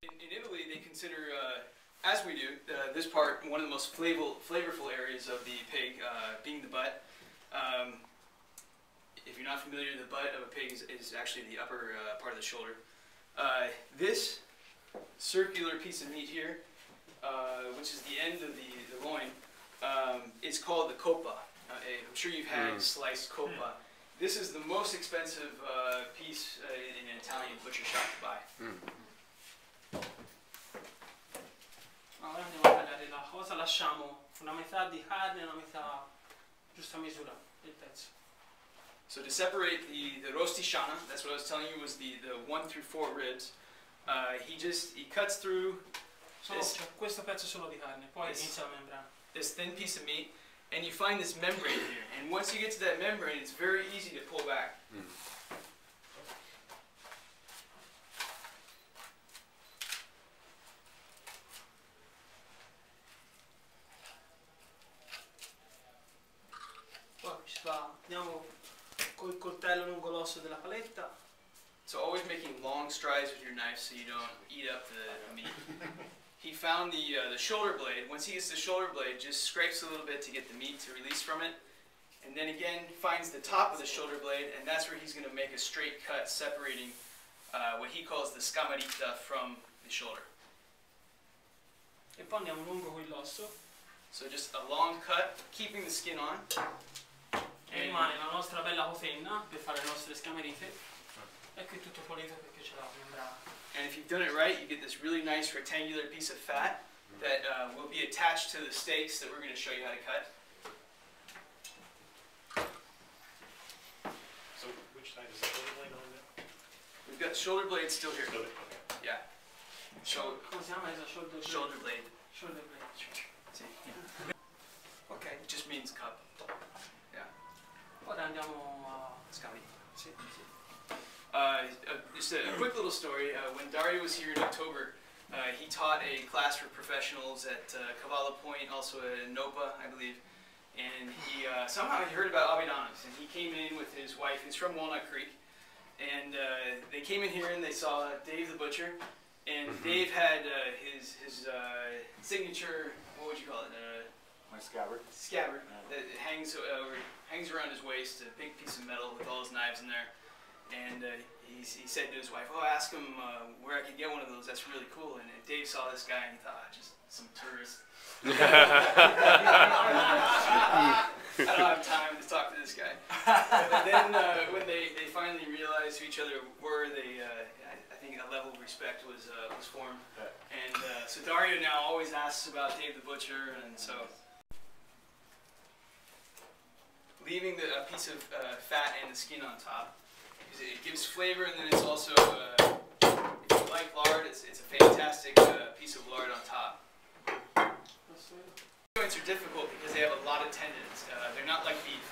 In Italy, they consider, as we do, this part one of the most flavorful areas of the pig, being the butt. If you're not familiar, the butt of a pig is actually the upper part of the shoulder. This circular piece of meat here, which is the end of the loin, is called the coppa. I'm sure you've had sliced coppa. This is the most expensive piece in an Italian butcher shop to buy. Ora andiamo a tagliare la cosa, lasciamo una metà di carne e una metà giusta misura del pezzo. So to separate the rosticciana, that's what I was telling you was the 1 through 4 ribs. He cuts through questo pezzo solo di carne, poi inizia la membrana. This thin piece of meat, and you find this membrane here. And once you get to that membrane, it's very easy to pull back. Poi andiamo col coltello lungo l'osso della paletta. So always making long strides with your knife so you don't eat up the meat. He found the shoulder blade. Once he gets the shoulder blade, just scrapes a little bit to get the meat to release from it. And then again, finds the top of the shoulder blade, and that's where he's going to make a straight cut separating what he calls the scamarita from the shoulder. E poi andiamo lungo quell'osso. So just a long cut, keeping the skin on. E rimane la nostra bella cotenna per fare le nostre scamarite. E qui tutto pulito perché ce l'ha membrana. And if you've done it right, you get this really nice rectangular piece of fat that will be attached to the steaks that we're going to show you how to cut. So which side is the shoulder blade on now? We've got the shoulder blade still here. Okay. Yeah. So, come si chiama? Shoulder blade. Shoulder blade. Shoulder blade. See? Yeah. Okay. It just means cup. Yeah. Ora andiamo a Scotty. See? Just a quick little story. When Dario was here in October, he taught a class for professionals at Cavallo Point, also at Nopa, I believe. And he somehow he heard about Avedanos, and he came in with his wife. He's from Walnut Creek, and they came in here and they saw Dave the butcher, and Dave had his signature. What would you call it? My scabbard. Scabbard that hangs around his waist, a big piece of metal with all his knives in there. And he said to his wife, "Oh, ask him where I could get one of those. That's really cool." And Dave saw this guy and he thought, "Just some tourist." I don't have time to talk to this guy. But then when they finally realized who each other were, I think a level of respect was formed. And so Dario now always asks about Dave the butcher, and so leaving a piece of fat and the skin on top. It gives flavor, and then it's also, if you like lard, it's a fantastic piece of lard on top. Joints are difficult because they have a lot of tendons. They're not like beef.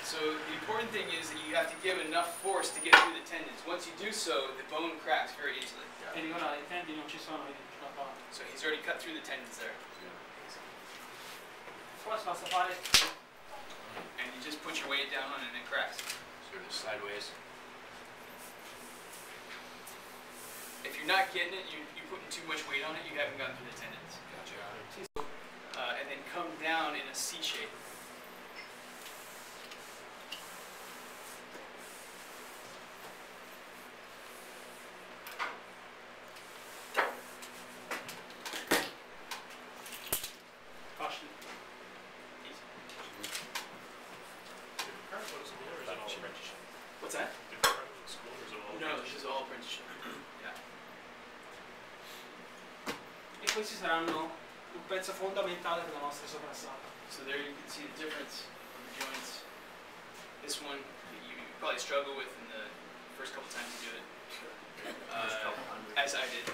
So the important thing is that you have to give enough force to get through the tendons. Once you do so, the bone cracks very easily. E ricordate, i tendini non ci sono, quindi ce la fa. So he's already cut through the tendons there. Poi basta fare. And you just put your weight down on it and it cracks. Sort of sideways. If you're not getting it, you're putting too much weight on it, you haven't gotten through the tendons. Gotcha. And then come down in a C shape. Facile. Easy. What's that? No, this is all apprenticeship. Yeah. E questi saranno un pezzo fondamentale della nostra soprassata. So there you can see the difference of the joints. This one you probably struggle with in the first couple times you do it, as I did.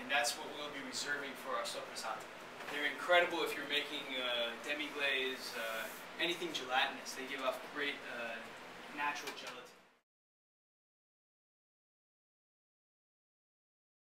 And that's what we'll be reserving for our soprasata. They're incredible if you're making demi-glaze, anything gelatinous. They give off great natural gelatin.